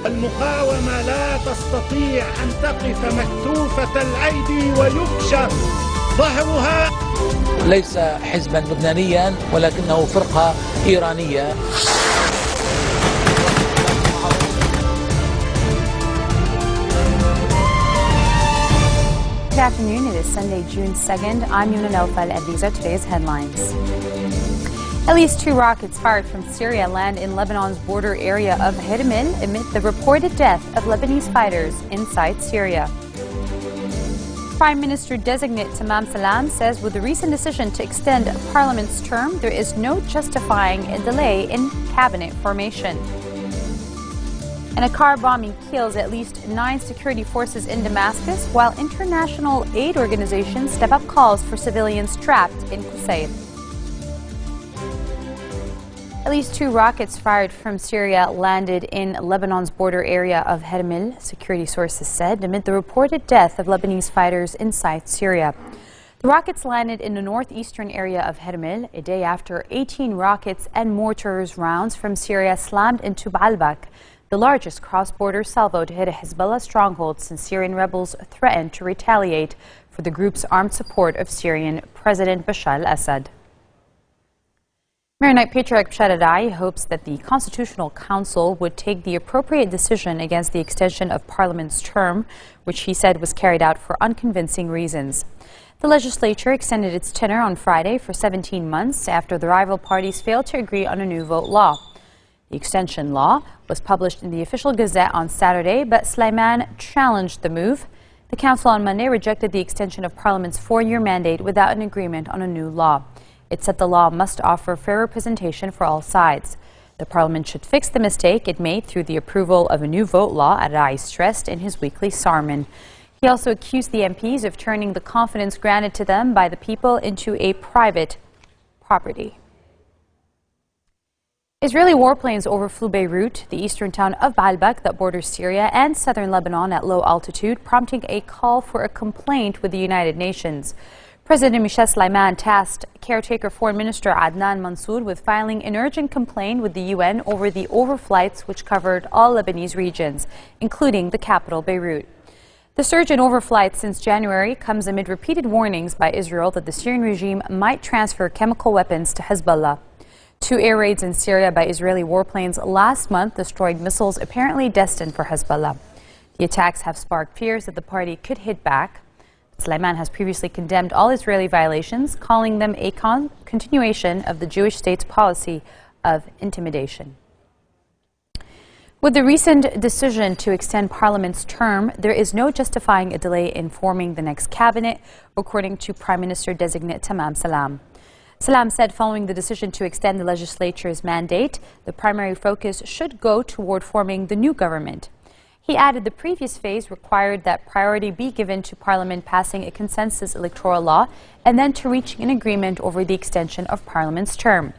المقاومة لا تستطيع أن تقف مكتوفة الأيدي ويكشف ظهرها. ليس حزبا لبنانيا ولكنه فرقة إيرانية. Good afternoon. It is Sunday, June 2nd. I'm Yuna Nofal, and these are today's headlines. At least 2 rockets fired from Syria land in Lebanon's border area of Hirmil amid the reported death of Lebanese fighters inside Syria. Prime Minister-designate Tamam Salam says with the recent decision to extend Parliament's term, there is no justifying a delay in cabinet formation. And a car bombing kills at least 9 security forces in Damascus, while international aid organizations step up calls for civilians trapped in Qusayr. At least 2 rockets fired from Syria landed in Lebanon's border area of Hirmil, security sources said, amid the reported death of Lebanese fighters inside Syria. The rockets landed in the northeastern area of Hirmil a day after 18 rockets and mortars rounds from Syria slammed into Baalbek, the largest cross-border salvo to hit a Hezbollah stronghold since Syrian rebels threatened to retaliate for the group's armed support of Syrian President Bashar al-Assad. Maronite Patriarch hopes that the Constitutional Council would take the appropriate decision against the extension of Parliament's term, which he said was carried out for unconvincing reasons. The legislature extended its tenure on Friday for 17 months after the rival parties failed to agree on a new vote law. The extension law was published in the official gazette on Saturday, but Sulaiman challenged the move. The council on Monday rejected the extension of Parliament's 4-year mandate without an agreement on a new law. It said the law must offer fair representation for all sides. The Parliament should fix the mistake it made through the approval of a new vote law, Arai stressed in his weekly sermon. He also accused the MPs of turning the confidence granted to them by the people into a private property. Israeli warplanes overflew Beirut, the eastern town of Baalbek that borders Syria, and southern Lebanon at low altitude, prompting a call for a complaint with the United Nations. President Michel Sulaiman tasked caretaker Foreign Minister Adnan Mansour with filing an urgent complaint with the UN over the overflights which covered all Lebanese regions, including the capital, Beirut. The surge in overflights since January comes amid repeated warnings by Israel that the Syrian regime might transfer chemical weapons to Hezbollah. 2 air raids in Syria by Israeli warplanes last month destroyed missiles apparently destined for Hezbollah. The attacks have sparked fears that the party could hit back. Sulaiman has previously condemned all Israeli violations, calling them a continuation of the Jewish state's policy of intimidation. With the recent decision to extend Parliament's term, there is no justifying a delay in forming the next cabinet, according to Prime Minister-designate Tamam Salam. Salam said following the decision to extend the legislature's mandate, the primary focus should go toward forming the new government. He added the previous phase required that priority be given to Parliament passing a consensus electoral law and then to reaching an agreement over the extension of Parliament's term.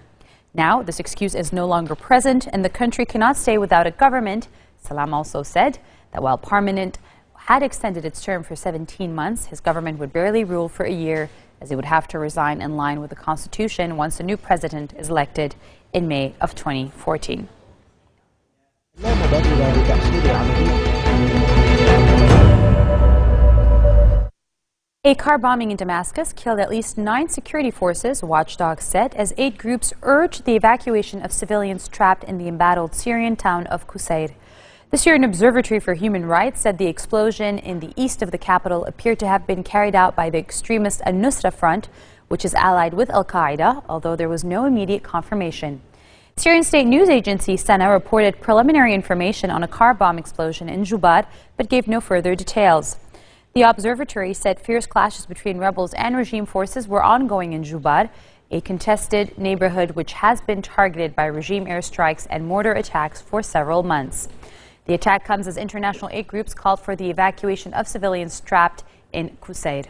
Now, this excuse is no longer present and the country cannot stay without a government. Salam also said that while Parliament had extended its term for 17 months, his government would barely rule for a year, as it would have to resign in line with the Constitution once a new president is elected in May of 2014. A car bombing in Damascus killed at least 9 security forces, watchdogs said, as 8 groups urged the evacuation of civilians trapped in the embattled Syrian town of Qusayr. The Syrian Observatory for Human Rights said the explosion in the east of the capital appeared to have been carried out by the extremist Al-Nusra Front, which is allied with Al-Qaeda, although there was no immediate confirmation. Syrian state news agency Sana reported preliminary information on a car bomb explosion in Jubair, but gave no further details. The observatory said fierce clashes between rebels and regime forces were ongoing in Jubair, a contested neighborhood which has been targeted by regime airstrikes and mortar attacks for several months. The attack comes as international aid groups called for the evacuation of civilians trapped in Qusayr.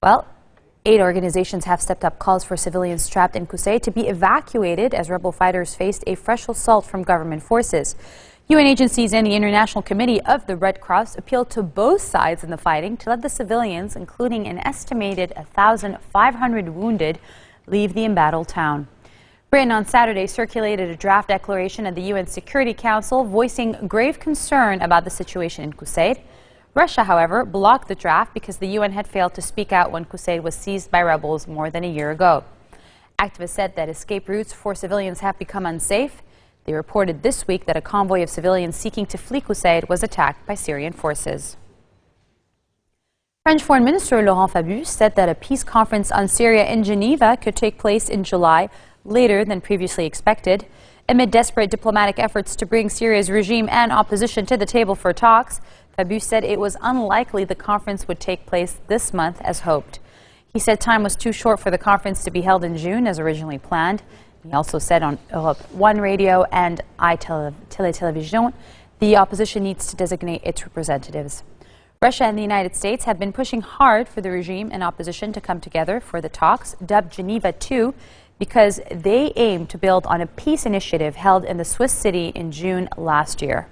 Well, 8 organizations have stepped up calls for civilians trapped in Qusayr to be evacuated as rebel fighters faced a fresh assault from government forces. UN agencies and the International Committee of the Red Cross appealed to both sides in the fighting to let the civilians, including an estimated 1,500 wounded, leave the embattled town. Britain on Saturday circulated a draft declaration of the UN Security Council voicing grave concern about the situation in Qusayr. Russia, however, blocked the draft because the UN had failed to speak out when Qusayr was seized by rebels more than a year ago. Activists said that escape routes for civilians have become unsafe. They reported this week that a convoy of civilians seeking to flee Qusayr was attacked by Syrian forces. French Foreign Minister Laurent Fabius said that a peace conference on Syria in Geneva could take place in July, later than previously expected. Amid desperate diplomatic efforts to bring Syria's regime and opposition to the table for talks, Fabius said it was unlikely the conference would take place this month as hoped. He said time was too short for the conference to be held in June as originally planned. He also said on Europe 1 Radio and Télévision, the opposition needs to designate its representatives. Russia and the United States have been pushing hard for the regime and opposition to come together for the talks, dubbed Geneva II, because they aim to build on a peace initiative held in the Swiss city in June last year.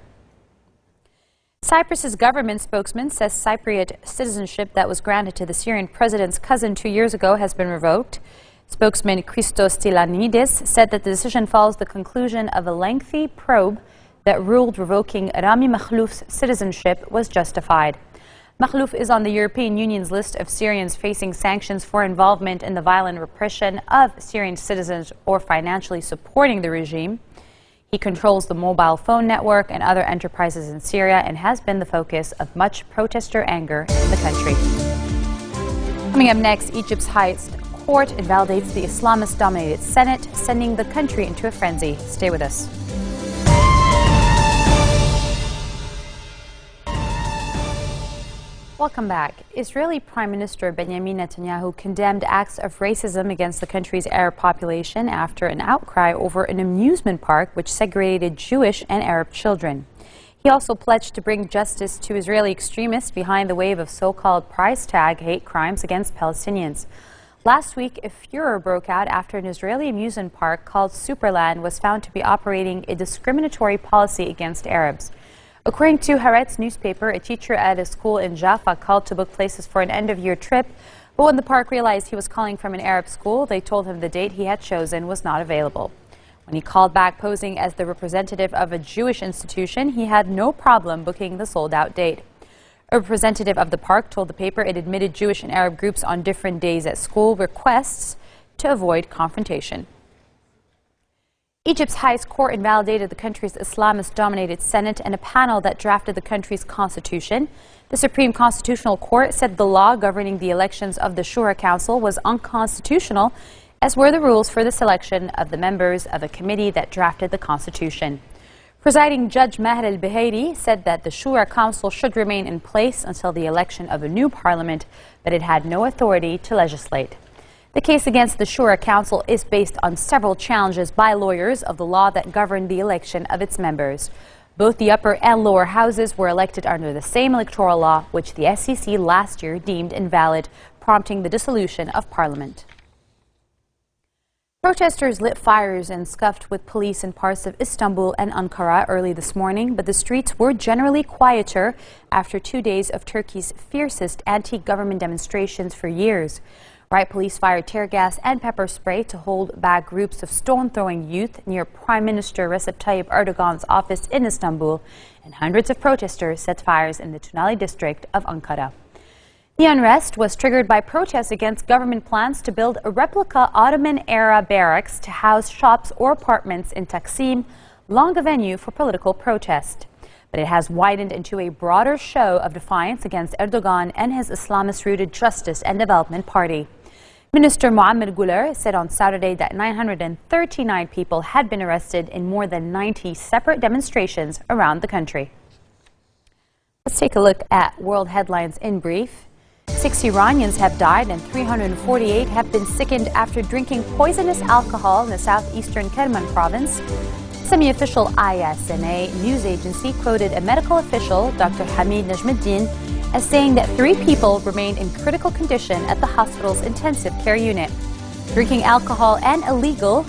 Cyprus's government spokesman says Cypriot citizenship that was granted to the Syrian president's cousin 2 years ago has been revoked. Spokesman Christos Stylianides said that the decision follows the conclusion of a lengthy probe that ruled revoking Rami Makhlouf's citizenship was justified. Makhlouf is on the European Union's list of Syrians facing sanctions for involvement in the violent repression of Syrian citizens or financially supporting the regime. He controls the mobile phone network and other enterprises in Syria and has been the focus of much protester anger in the country. Coming up next, Egypt's highest court invalidates the Islamist-dominated Senate, sending the country into a frenzy. Stay with us. Welcome back. Israeli Prime Minister Benjamin Netanyahu condemned acts of racism against the country's Arab population after an outcry over an amusement park which segregated Jewish and Arab children. He also pledged to bring justice to Israeli extremists behind the wave of so-called price tag hate crimes against Palestinians. Last week, a furor broke out after an Israeli amusement park called Superland was found to be operating a discriminatory policy against Arabs. According to Haaretz newspaper, a teacher at a school in Jaffa called to book places for an end-of-year trip, but when the park realized he was calling from an Arab school, they told him the date he had chosen was not available. When he called back posing as the representative of a Jewish institution, he had no problem booking the sold-out date. A representative of the park told the paper it admitted Jewish and Arab groups on different days at school requests to avoid confrontation. Egypt's highest court invalidated the country's Islamist-dominated Senate and a panel that drafted the country's constitution. The Supreme Constitutional Court said the law governing the elections of the Shura Council was unconstitutional, as were the rules for the selection of the members of a committee that drafted the constitution. Presiding Judge Maher al-Behairi said that the Shura Council should remain in place until the election of a new parliament, but it had no authority to legislate. The case against the Shura Council is based on several challenges by lawyers of the law that governed the election of its members. Both the upper and lower houses were elected under the same electoral law, which the SEC last year deemed invalid, prompting the dissolution of Parliament. Protesters lit fires and scuffed with police in parts of Istanbul and Ankara early this morning, but the streets were generally quieter after 2 days of Turkey's fiercest anti-government demonstrations for years. Riot police fired tear gas and pepper spray to hold back groups of stone-throwing youth near Prime Minister Recep Tayyip Erdogan's office in Istanbul, and hundreds of protesters set fires in the Tunali district of Ankara. The unrest was triggered by protests against government plans to build a replica Ottoman-era barracks to house shops or apartments in Taksim, long a venue for political protest. But it has widened into a broader show of defiance against Erdogan and his Islamist-rooted Justice and Development Party. Minister Muammer Guler said on Saturday that 939 people had been arrested in more than 90 separate demonstrations around the country. Let's take a look at world headlines in brief. 6 Iranians have died and 348 have been sickened after drinking poisonous alcohol in the southeastern Kerman province. Semi-official ISNA news agency quoted a medical official, Dr. Hamid Najmuddin, as saying that 3 people remained in critical condition at the hospital's intensive care unit. Drinking alcohol and illegal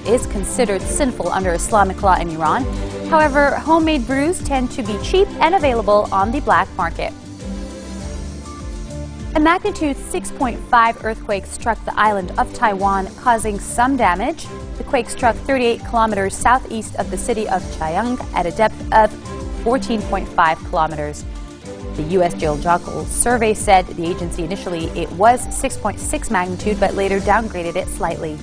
is considered sinful under Islamic law in Iran. However, homemade brews tend to be cheap and available on the black market. A magnitude 6.5 earthquake struck the island of Taiwan, causing some damage. The quake struck 38 kilometers southeast of the city of Chiang at a depth of 14.5 kilometers. The U.S. Geological Survey said the agency initially it was 6.6 magnitude, but later downgraded it slightly.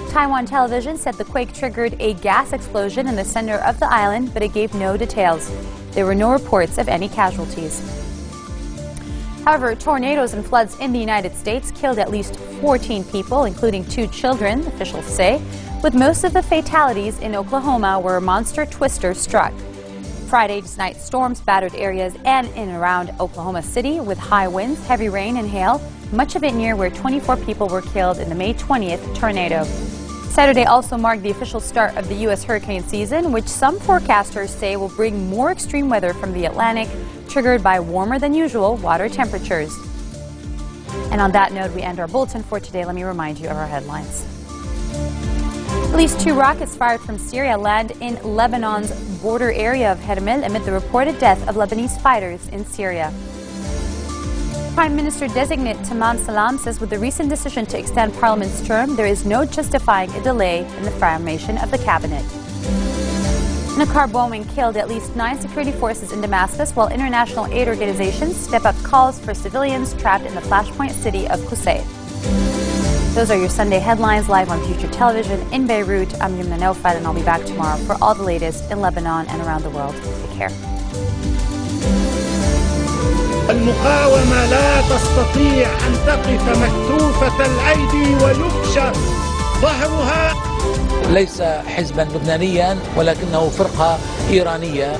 Taiwan television said the quake triggered a gas explosion in the center of the island, but it gave no details. There were no reports of any casualties. However, tornadoes and floods in the United States killed at least 14 people, including 2 children, officials say, with most of the fatalities in Oklahoma where a monster twister struck. Friday's night storms battered areas in and around Oklahoma City with high winds, heavy rain and hail, much of it near where 24 people were killed in the May 20th tornado. Saturday also marked the official start of the U.S. hurricane season, which some forecasters say will bring more extreme weather from the Atlantic, triggered by warmer than usual water temperatures. And on that note, we end our bulletin for today. Let me remind you of our headlines. At least 2 rockets fired from Syria land in Lebanon's border area of Hermel amid the reported death of Lebanese fighters in Syria. Prime Minister-designate Tamam Salam says with the recent decision to extend Parliament's term, there is no justifying a delay in the formation of the cabinet. And a car bombing killed at least 9 security forces in Damascus, while international aid organizations step up calls for civilians trapped in the flashpoint city of Qusayr. Those are your Sunday headlines live on Future Television in Beirut. I'm Yumna Naufal, and I'll be back tomorrow for all the latest in Lebanon and around the world. Take care. المقاومة لا تستطيع أن تقف مكتوفة الأيدي ويكشف ظهرها. ليس حزبا لبنانيا ولكنه فرقة إيرانية.